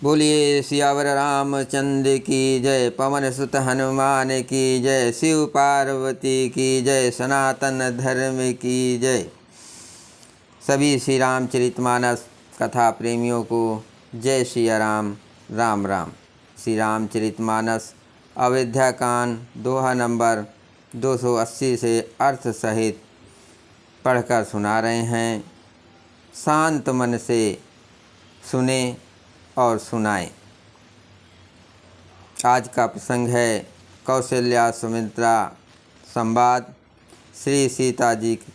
बोलिए सियावर रामचंद्र की जय, पवन सुत हनुमान की जय, शिव पार्वती की जय, सनातन धर्म की जय। सभी श्री रामचरितमानस कथा प्रेमियों को जय सिया राम। राम राम। श्री रामचरितमानस अयोध्या कांड दोहा नंबर 280 से अर्थ सहित पढ़कर सुना रहे हैं। शांत मन से सुने और सुनाएं। आज का प्रसंग है कौशल्या सुमित्रा संवाद। श्री सीता जी की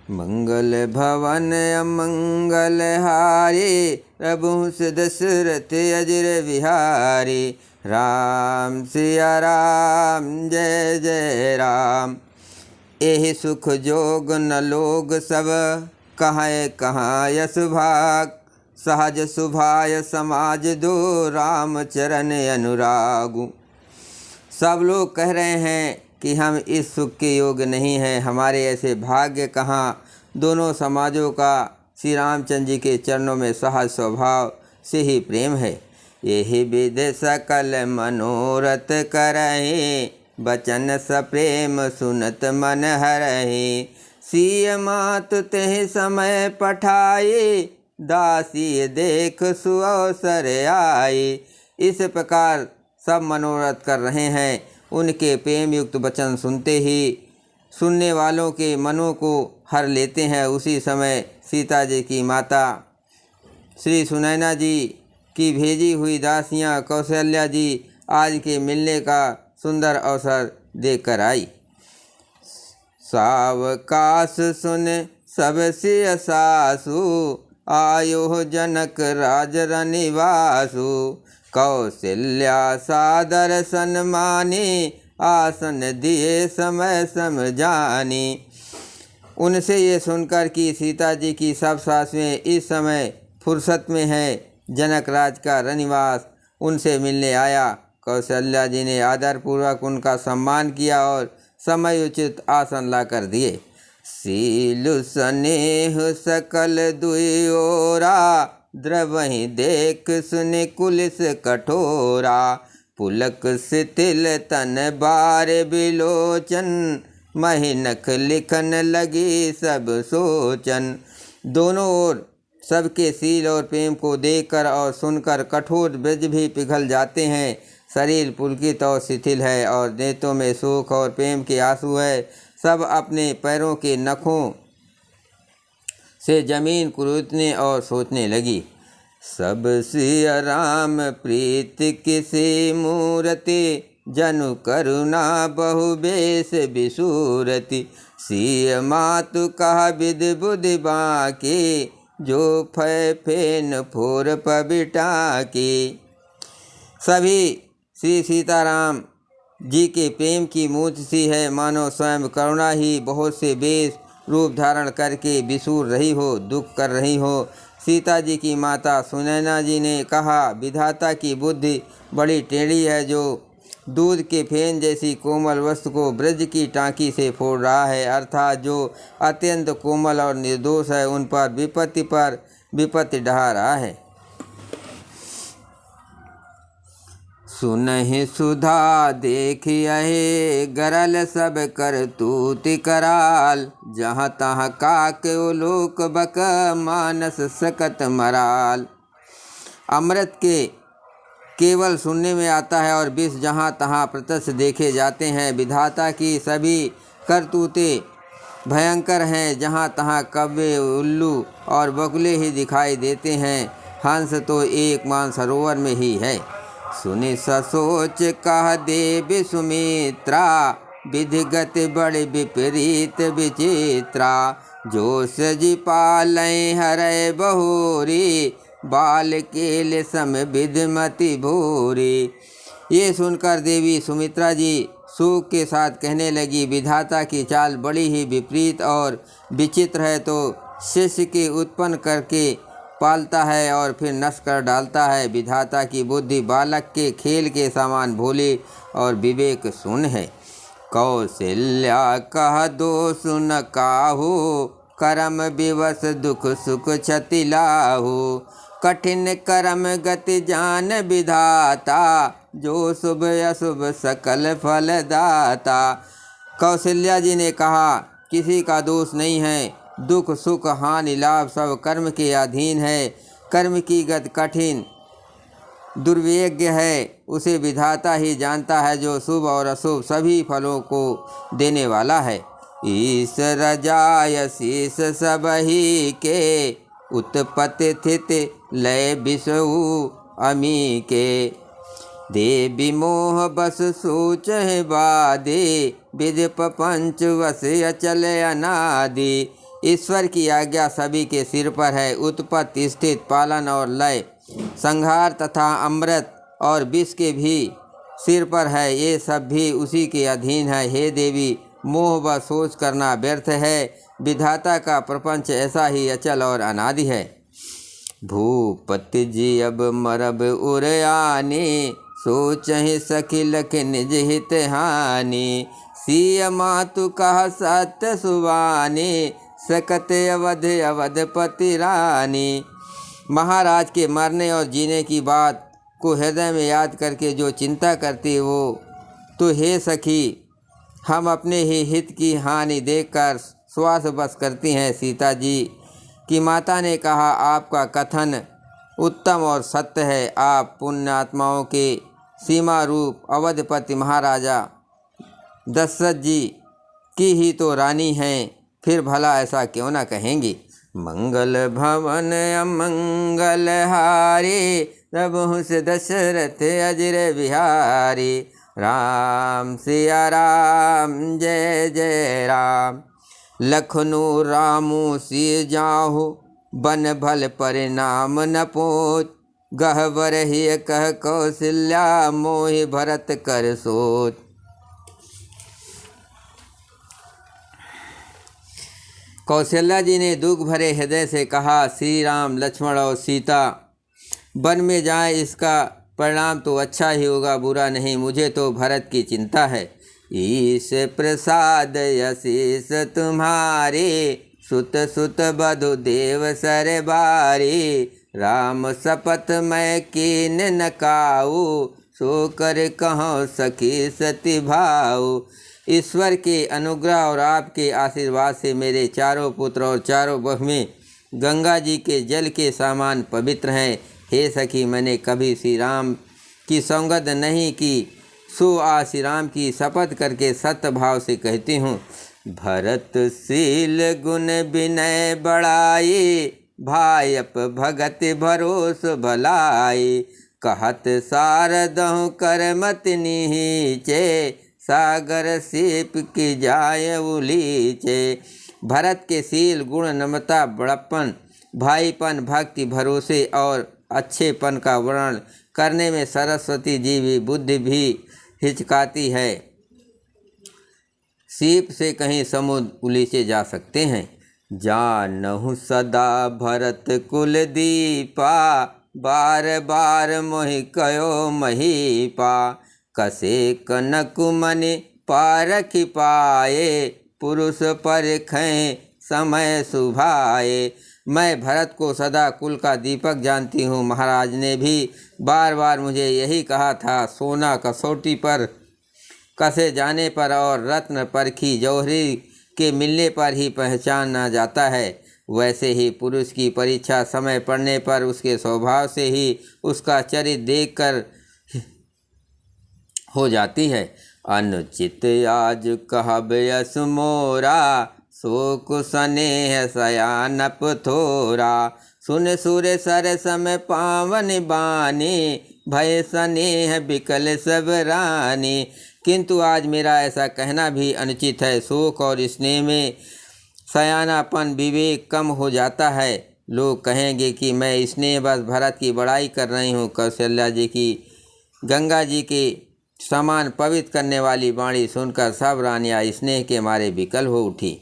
मंगल भवन अमंगल हारी, प्रभुस दशरथ अजर विहारी। राम सिया राम जय जय राम। एहि सुख जोग न लोग सब, कहाँ कहाँ यश भाग। सहज सुभाय समाज दो, राम चरण अनुरागु। सब लोग कह रहे हैं कि हम इस सुख के योग्य नहीं हैं, हमारे ऐसे भाग्य कहाँ। दोनों समाजों का श्री रामचंद्र जी के चरणों में सहज स्वभाव से ही प्रेम है। यही विध सकल मनोरथ करहि, बचन सप्रेम सुनत मन हरहि। सिय मातु तेहि समय पठाई, दासी देख सुअवसर आई। इस प्रकार सब मनोरथ कर रहे हैं। उनके प्रेम युक्त वचन सुनते ही सुनने वालों के मनों को हर लेते हैं। उसी समय सीता जी की माता श्री सुनैना जी की भेजी हुई दासियां कौशल्या जी आज के मिलने का सुंदर अवसर देकर आई। सावकाश सुन सब सिय सासु, आयो जनक राज रनिवासु। कौशल्या सादर सन्मानी, आसन दिए समय समझानी। उनसे ये सुनकर कि सीता जी की सब सासुएं इस समय फुर्सत में हैं, जनक राज का रनिवास उनसे मिलने आया। कौशल्या जी ने आदरपूर्वक उनका सम्मान किया और समय उचित आसन ला कर दिए। सीलु स्नेह सकल दुई ओरा, द्रवहि देख सुनि कुलिस कठोरा। पुलक शिथिल तन बार बिलोचन, महिनख लिखन लगी सब सोचन। दोनों ओर सबके सील और प्रेम को देखकर और सुनकर कठोर ब्रज भी पिघल जाते हैं। शरीर पुलकित और शिथिल है और नेत्रों में शोक और प्रेम के आंसू है। सब अपने पैरों के नखों से जमीन कुरूदने और सोचने लगी। सब सिया राम प्रीत किसी मूरति, जनु करुणा बहु बेस बिसूरति। सिय मातु कहा विध बुद्धि बाकी, जो फै फेन फोर पबिटा की। सभी श्री सीताराम जी के प्रेम की मूर्ति सी है, मानो स्वयं करुणा ही बहुत से बेस रूप धारण करके बिसूर रही हो, दुख कर रही हो। सीता जी की माता सुनैना जी ने कहा, विधाता की बुद्धि बड़ी टेढ़ी है, जो दूध के फेन जैसी कोमल वस्तु को ब्रज की टाँकी से फोड़ रहा है। अर्थात जो अत्यंत कोमल और निर्दोष है, उन पर विपत्ति ढा रहा है। सुनहि सुधा देखिए, गरल सब करतूति कराल। जहाँ तहाँ काक लोक बक, मानस सकत मराल। अमृत के केवल सुनने में आता है और विष जहाँ तहाँ प्रत्यक्ष देखे जाते हैं। विधाता की सभी करतूते भयंकर हैं। जहाँ तहाँ कव्वे, उल्लू और बगुले ही दिखाई देते हैं। हंस तो एक मानसरोवर में ही है। सुनि ससोच कह देवी सुमित्रा, विधिगत बड़े विपरीत विचित्रा। जो सजी पालय हरय बहोरी, बाल केल सम विधमति भोरी। ये सुनकर देवी सुमित्रा जी शोक के साथ कहने लगी, विधाता की चाल बड़ी ही विपरीत और विचित्र है। तो शिष्य के उत्पन्न करके पालता है और फिर नष्ट कर डालता है। विधाता की बुद्धि बालक के खेल के समान भोली और विवेक शून्य है। कौशल्या कह दो सुन काहू, कर्म विवश दुख सुख क्षति लाहू। कठिन कर्म गति जान विधाता, जो शुभ अशुभ सकल फल दाता। कौशल्या जी ने कहा, किसी का दोष नहीं है, दुख सुख हानि लाभ सब कर्म के अधीन है। कर्म की गति कठिन दुर्वेग्य है, उसे विधाता ही जानता है, जो शुभ और अशुभ सभी फलों को देने वाला है। ईश्वर जाय शीस सबही के, उत्पत्ति स्थिति लय विषऊ अमी के। देवी मोह बस सोच है बादे, विधि पंच वस अचल अनादि। ईश्वर की आज्ञा सभी के सिर पर है, उत्पत्ति स्थित पालन और लय, संहार तथा अमृत और विष के भी सिर पर है, ये सब भी उसी के अधीन है। हे देवी, मोह व सोच करना व्यर्थ है, विधाता का प्रपंच ऐसा ही अचल और अनादि है। भूपति जी अब मरब उरयानी, सोच ही सखी लख निज हित हानि। सिय मातु कह सत्य सुवानी, सकत अवध अवधपति रानी। महाराज के मरने और जीने की बात को हृदय में याद करके जो चिंता करती वो तो हे सखी, हम अपने ही हित की हानि देखकर श्वास बस करती हैं। सीता जी की माता ने कहा, आपका कथन उत्तम और सत्य है। आप पुण्यात्माओं के सीमा रूप अवधपति महाराजा दशरथ जी की ही तो रानी हैं, फिर भला ऐसा क्यों ना कहेंगी। मंगल भवन अमंगल हारी, प्रभु से दशरथ अजर बिहारी। राम सिया राम जय जय राम, लखनऊ रामू सिय जाहु, बन भल परिणाम न पोच। गहवर ही कह कौशल्या, मोहि भरत कर सोच। कौशल्या जी ने दुख भरे हृदय से कहा, श्री राम लक्ष्मण और सीता वन में जाए, इसका परिणाम तो अच्छा ही होगा, बुरा नहीं। मुझे तो भरत की चिंता है। ईश प्रसाद यशीष तुम्हारे, सुत सुत बधु देव सर बारी। राम शपथ मैं कीन न काऊ, सो कर कहो सखी सती भाऊ। ईश्वर के अनुग्रह और आपके आशीर्वाद से मेरे चारों पुत्र और चारों बहुएं गंगा जी के जल के समान पवित्र हैं। हे सखी, मैंने कभी श्री राम की सौगंध नहीं की, सो आज श्री राम की शपथ करके सत्य भाव से कहती हूँ। भरत शील गुण विनय बढ़ाई, भायप भगत भरोस भलाई। कहत सारदहु कर मत नीचे, सागर सीप की जाय उलीचे। भरत के शील गुण नम्रता बड़प्पन भाईपन भक्ति भरोसे और अच्छेपन का वर्णन करने में सरस्वती जी भी बुद्धि भी हिचकाती है। सीप से कहीं समुद्र उलीचे जा सकते हैं। जानहु सदा भरत कुल दीपा, बार बार मोहि कयो महीपा। कसे कनकु मनि पारखि पाए, पुरुष परखें समय सुभाए। मैं भरत को सदा कुल का दीपक जानती हूँ। महाराज ने भी बार बार मुझे यही कहा था। सोना कसौटी पर कसे जाने पर और रत्न परखी जौहरी के मिलने पर ही पहचाना जाता है, वैसे ही पुरुष की परीक्षा समय पड़ने पर उसके स्वभाव से ही उसका चरित्र देखकर हो जाती है। अनुचित आज कहब यस मोरा, शोक स्नेह सयानप थोरा। सुन सुर सर सम पावन बानी, भय स्नेह बिकल सब रानी। किंतु आज मेरा ऐसा कहना भी अनुचित है। शोक और स्नेह में सयानापन विवेक कम हो जाता है। लोग कहेंगे कि मैं स्नेह बस भरत की बड़ाई कर रही हूँ। कौशल्या जी की गंगा जी के समान पवित्र करने वाली वाणी सुनकर सब रानियाँ स्नेह के मारे विकल हो उठी।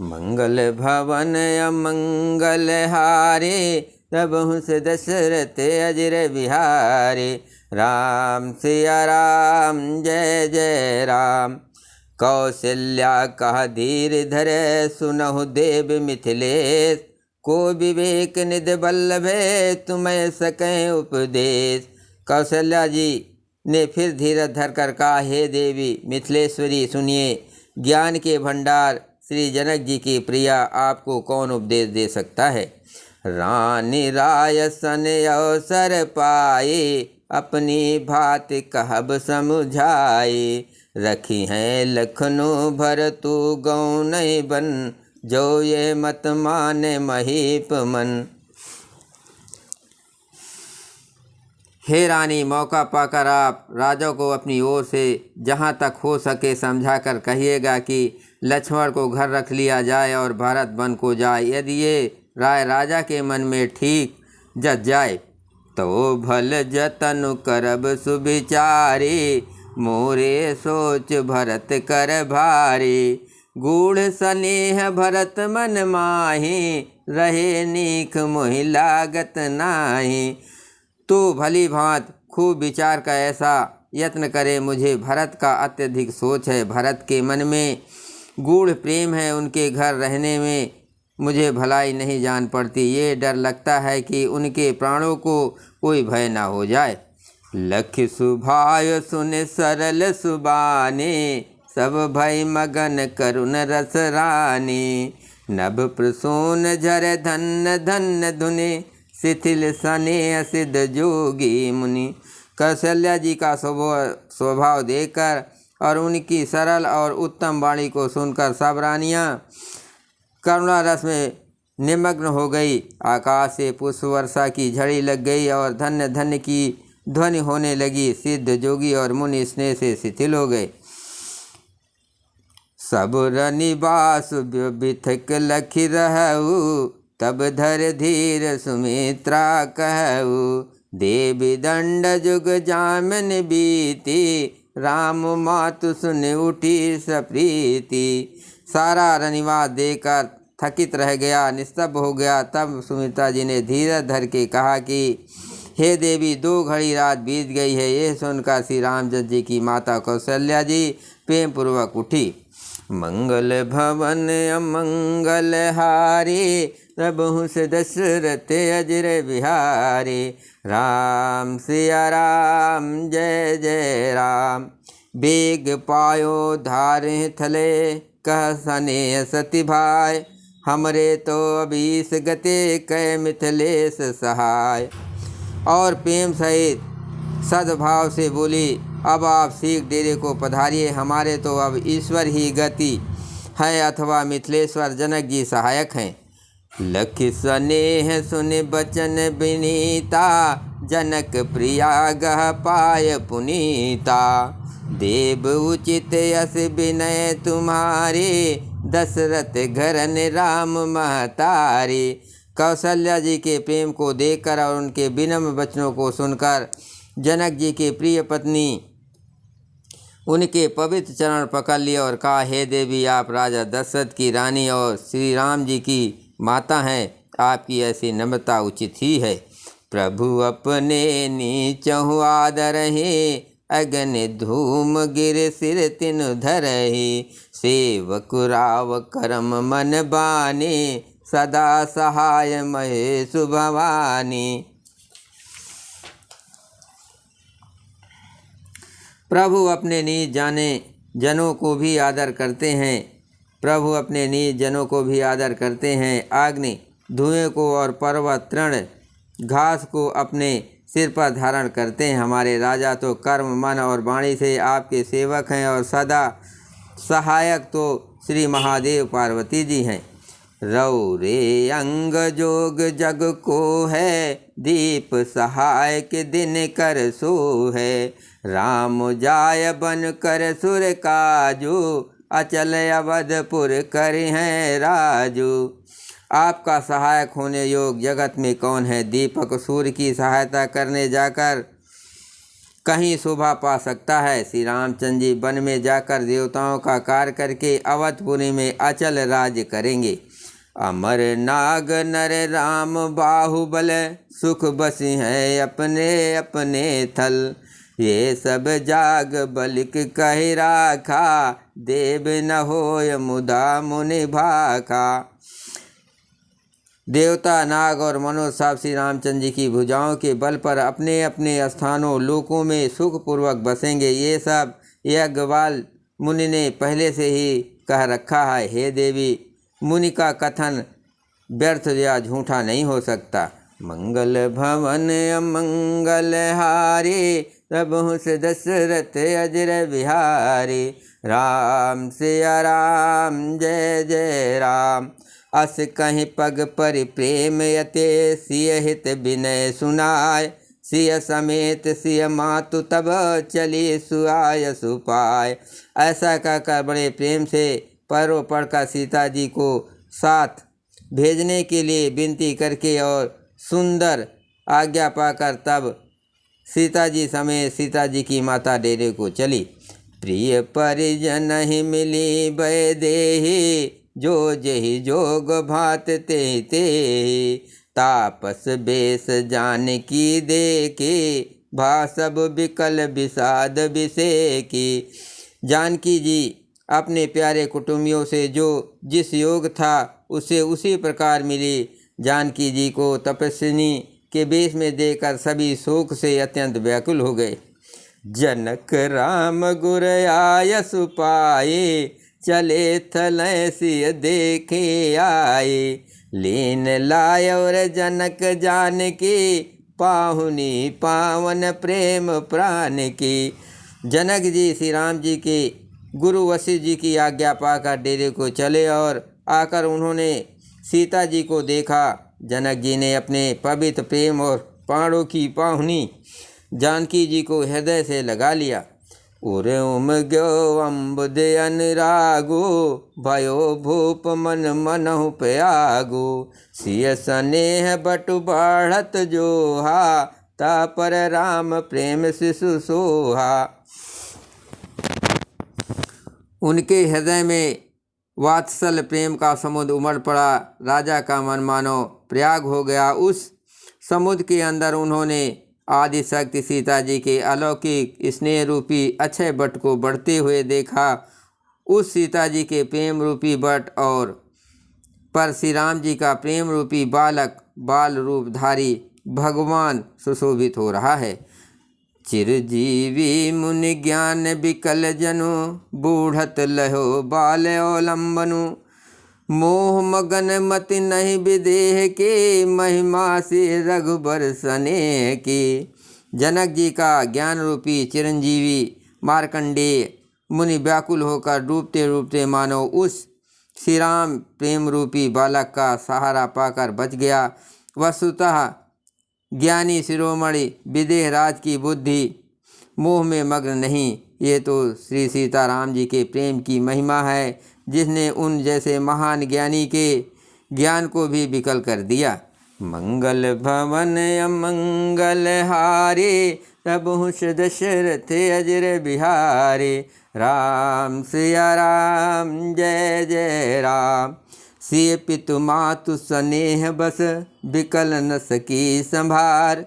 मंगल भवन अमंगल हारे, प्रभु से दशरथ अजर बिहारे। राम सिया राम जय जय राम, कौशल्या कह धीर धरे सुनहु देव मिथिलेश, को विवेक निधि बल्लभे तुम्हें सकें उपदेश। कौशल्या जी ने फिर धीरज धरकर कहा, हे देवी मिथिलेश्वरी सुनिए, ज्ञान के भंडार श्री जनक जी की प्रिया, आपको कौन उपदेश दे सकता है। रानी राय सन अवसर पाए, अपनी भात कहब समझाए। रखी हैं लखनऊ भरतु गौ नहीं बन, जो ये मत माने महीप मन। हे रानी, मौका पाकर आप राजा को अपनी ओर से जहाँ तक हो सके समझा कर कहिएगा कि लक्ष्मण को घर रख लिया जाए और भरत वन को जाए। यदि ये राय राजा के मन में ठीक जच जाए तो भल जतन करब सुविचारे, मोरे सोच भरत कर भारी। गूढ़ स्नेह भरत मन माही, रहे नीक मोहि लागत नाही। तो भली भांत खूब विचार का ऐसा यत्न करे, मुझे भरत का अत्यधिक सोच है। भरत के मन में गूढ़ प्रेम है, उनके घर रहने में मुझे भलाई नहीं जान पड़ती। ये डर लगता है कि उनके प्राणों को कोई भय ना हो जाए। लख सुभाय सुन सरल सुबाने, सब भय मगन करुण रस रानी। नभ प्रसून झर धन धन धुने, शिथिल सने सिद्ध जोगी मुनि। कौशल्या जी का स्वभाव देखकर और उनकी सरल और उत्तम वाणी को सुनकर सब रानियाँ करुणा रस में निमग्न हो गई। आकाश से पुष्प वर्षा की झड़ी लग गई और धन्य धन्य की ध्वनि होने लगी। सिद्ध जोगी और मुनि स्नेह से शिथिल हो गए। सब रनिवास बिथक लखी रहू, तब धर धीर सुमित्रा कहू। देवी दंड जुग जामिन बीती, राम मातु सुन उठी सप्रीति। सारा रनिवास देकर थकित रह गया, निस्तब्ध हो गया। तब सुमित्रा जी ने धीरज धर के कहा कि हे देवी, 2 घड़ी रात बीत गई है। यह सुनकर श्री रामचंद्र जी की माता कौशल्या जी प्रेम पूर्वक उठी। मंगल भवन अमंगल हारी, प्रभु से दशरथ अजर बिहारी। राम सिया राम जय जय राम, बेग पायो धारे थले, कह सने सती भाई। हमरे तो अभीस गते कै मिथिलेश सहाय। और प्रेम सहित सद्भाव से बोली, अब आप सीख डेरे को पधारिए। हमारे तो अब ईश्वर ही गति है अथवा मिथिलेश्वर जनक जी सहायक हैं। लख स्नेह सुन बचन विनीता, जनक प्रिया गह पाय पुनीता। देव उचित यस विनय तुम्हारे, दशरथ घरन राम महतारे। कौशल्या जी के प्रेम को देखकर और उनके विनम्र वचनों को सुनकर जनक जी के प्रिय पत्नी उनके पवित्र चरण पकड़ लिए और कहा, हे देवी, आप राजा दशरथ की रानी और श्री राम जी की माता हैं। आपकी ऐसी नम्रता उचित ही है। प्रभु अपने नीचहु आदरहि, अगन धूम गिर सिर तिन धरहि। सेवक राव करम मन बानी, सदा सहाय महेश भवानी। प्रभु अपने निज जाने जनों को भी आदर करते हैं। प्रभु अपने निज जनों को भी आदर करते हैं। अग्नि धुएं को और पर्वत तृण घास को अपने सिर पर धारण करते हैं। हमारे राजा तो कर्म मन और वाणी से आपके सेवक हैं और सदा सहायक तो श्री महादेव पार्वती जी हैं। रौ रे अंग जोग जग को है, दीप सहाय के दिन कर सो है। राम जाय बन कर सुर काजू, अचल अवधपुर कर हैं राजू। आपका सहायक होने योग जगत में कौन है। दीपक सूर्य की सहायता करने जाकर कहीं शोभा पा सकता है। श्री रामचंद्र जी वन में जाकर देवताओं का कार्य करके अवधपुरी में अचल राज करेंगे। अमर नाग नर राम बाहुबल, सुख बसी हैं अपने अपने थल। ये सब जाग बलिक कह राखा, देव न होय मुदा मुनि भाका। देवता, नाग और मनुष्य सब श्री रामचंद्र जी की भुजाओं के बल पर अपने अपने स्थानों लोकों में सुखपूर्वक बसेंगे। ये सब याज्ञवल्क्य मुनि ने पहले से ही कह रखा है। हे देवी, मुनि का कथन व्यर्थ या झूठा नहीं हो सकता। मंगल भवन अमंगल हारे, प्रभु से दशरथ अजर बिहारी। राम सिया राम जय जय राम, अस कहीं पग पर प्रेम यते। सिय हित विनय सुनाय, सिय समेत सिय मातु तब चली सुआय सुपाय। ऐसा कहकर बड़े प्रेम से पैरों पड़कर सीता जी को साथ भेजने के लिए विनती करके और सुंदर आज्ञा पाकर तब सीता जी समेत सीता जी की माता डेरे को चली। प्रिय परिजन ही मिली वैदेही, जो जहि जोग भात ते ते। तापस बेस जानकी देखे, भा सब विकल विषाद विषेकी। जानकी जी अपने प्यारे कुटुंबियों से जो जिस योग था उसे उसी प्रकार मिली। जानकी जी को तपस्विनी के वेश में देखकर सभी शोक से अत्यंत व्याकुल हो गए। जनक राम गुर आय सुपाए, चले थलय सिय देखे आए। लीन लाय और जनक जान के, पाहुनी पावन प्रेम प्राण की। जनक जी श्री राम जी के गुरु वशिष्ठ जी की आज्ञा पाकर डेरे को चले और आकर उन्होंने सीता जी को देखा। जनक जी ने अपने पवित्र प्रेम और प्राणों की पाहुनी जानकी जी को हृदय से लगा लिया। उरे उमग्यो अम्बुद अनुरागो, भयो भूप मन मनहु प्यागो। सिय स्नेह बटु बढ़त जोहा, ता पर राम प्रेम शिशु सोहा। उनके हृदय में वात्सल प्रेम का समुद्र उमड़ पड़ा। राजा का मन मानो प्रयाग हो गया। उस समुद्र के अंदर उन्होंने आदि शक्ति सीता जी के अलौकिक स्नेह रूपी अक्षय बट को बढ़ते हुए देखा। उस सीता जी के प्रेम रूपी बट और पर श्री राम जी का प्रेम रूपी बालक बाल रूपधारी भगवान सुशोभित हो रहा है। चिरजीवी मुनि ज्ञान विकल जनु, बूढ़त लहो बाल अवलंबनु। मोह मगन मति नहीं विदेह के, महिमा से रघुबर स्नेह के। जनक जी का ज्ञान रूपी चिरंजीवी मार्कंडेय मुनि व्याकुल होकर डूबते डूबते मानो उस श्री राम प्रेम रूपी बालक का सहारा पाकर बच गया। वस्तुतः ज्ञानी शिरोमणि विदेह राज की बुद्धि मोह में मग्न नहीं। ये तो श्री सीताराम जी के प्रेम की महिमा है, जिसने उन जैसे महान ज्ञानी के ज्ञान को भी विकल कर दिया। मंगल भवन अमंगल हारे, प्रभु दशरथ अजर बिहारे। राम सिया राम जय जय राम, सिय पितु मातु स्नेह बस, विकल न सकी संभार।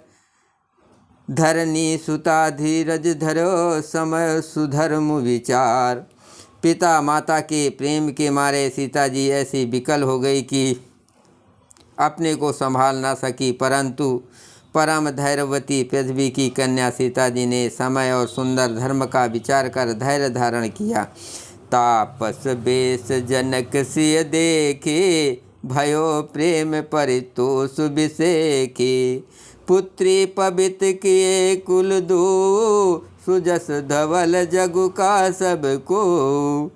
धरनी सुता धीरज धरो, समय सुधर्म विचार। पिता माता के प्रेम के मारे सीता जी ऐसी विकल हो गई कि अपने को संभाल ना सकी, परंतु परम धैर्यवती पृथ्वी की कन्या सीता जी ने समय और सुंदर धर्म का विचार कर धैर्य धारण किया। तापस बेस जनक सिय देखे, भयो प्रेम परितोष विषेखे। पुत्री पवित किए कुल दो, सुजस धवल जगु का सबको।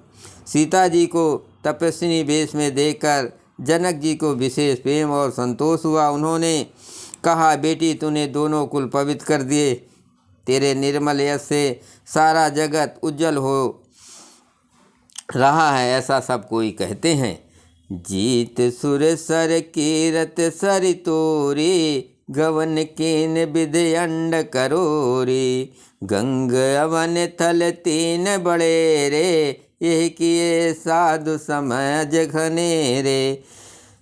सीता जी को तपस्विनी वेश में देखकर जनक जी को विशेष प्रेम और संतोष हुआ। उन्होंने कहा, बेटी तूने दोनों कुल पवित्र कर दिए। तेरे निर्मल यश से सारा जगत उज्जवल हो रहा है, ऐसा सब कोई कहते हैं। जीत सुर सर कीरत सरितोरी, गवन केन विध अंड करोरी। गंग अवन थल तीन बड़े रे, यह किए साधु समझ घनेरे।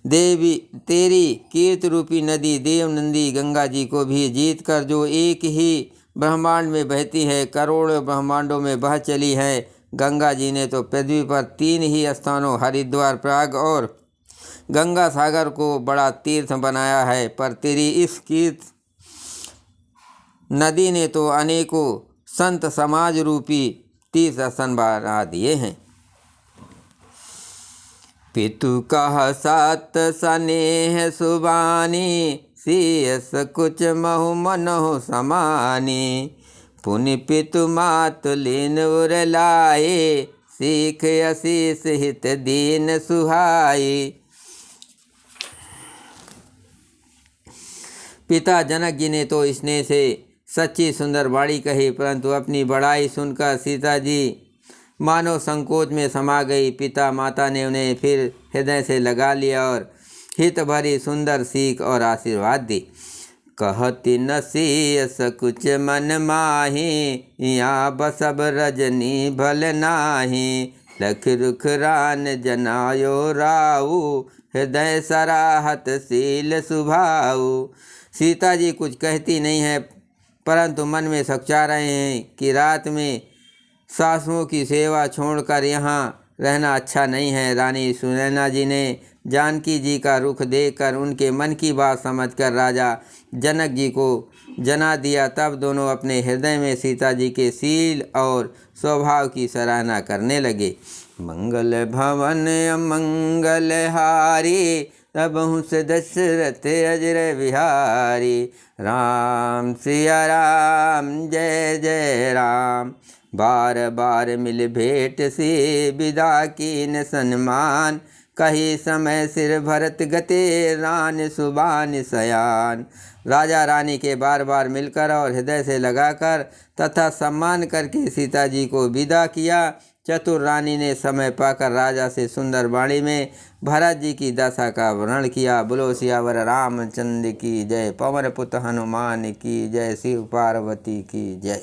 देवी तेरी कीर्त रूपी नदी देवनंदी गंगा जी को भी जीत कर जो एक ही ब्रह्मांड में बहती है, करोड़ों ब्रह्मांडों में बह चली है, गंगा जी ने तो पृथ्वी पर 3 ही स्थानों हरिद्वार, प्रयाग और गंगा सागर को बड़ा तीर्थ बनाया है, पर तेरी इस कीर्त नदी ने तो अनेकों संत समाज रूपी तीर्थ स्थान बना दिए हैं। पितु कह सात स्नेह सुबानी, सीयस कुछ महु मनहु समानी। पुनि पितु मात लीन उर लाए, सीख असीस हित दीन सुहाई। पिता जनक जी ने तो स्नेह से सच्ची सुंदर वाणी कही, परंतु अपनी बड़ाई सुनकर सीता जी मानो संकोच में समा गई। पिता माता ने उन्हें फिर हृदय से लगा लिया और हित भरी सुंदर सीख और आशीर्वाद दी। कहती नसीयस कुछ मन माही, यहाँ बसब रजनी भल नाही। लख रुख रान जनायो राऊ, हृदय सराहत शील सुभाऊ। सीता जी कुछ कहती नहीं है, परंतु मन में सोचा रहे हैं कि रात में सासुओं की सेवा छोड़कर यहाँ रहना अच्छा नहीं है। रानी सुनैना जी ने जानकी जी का रुख देखकर उनके मन की बात समझकर राजा जनक जी को जना दिया। तब दोनों अपने हृदय में सीता जी के शील और स्वभाव की सराहना करने लगे। मंगल भवन अमंगल हारी, तबहु से दशरथ अजर बिहारी। राम सिया राम जय जय राम, बार बार मिल भेंट से विदा कीन सन्मान। कही समय सिर भरत गते, रान सुबान सयान। राजा रानी के बार बार मिलकर और हृदय से लगाकर तथा सम्मान करके सीता जी को विदा किया। चतुर रानी ने समय पाकर राजा से सुंदर वाणी में भरत जी की दशा का वर्णन किया। बोलो सियावर रामचंद्र की जय, पवन पुत्र हनुमान की जय, शिव पार्वती की जय।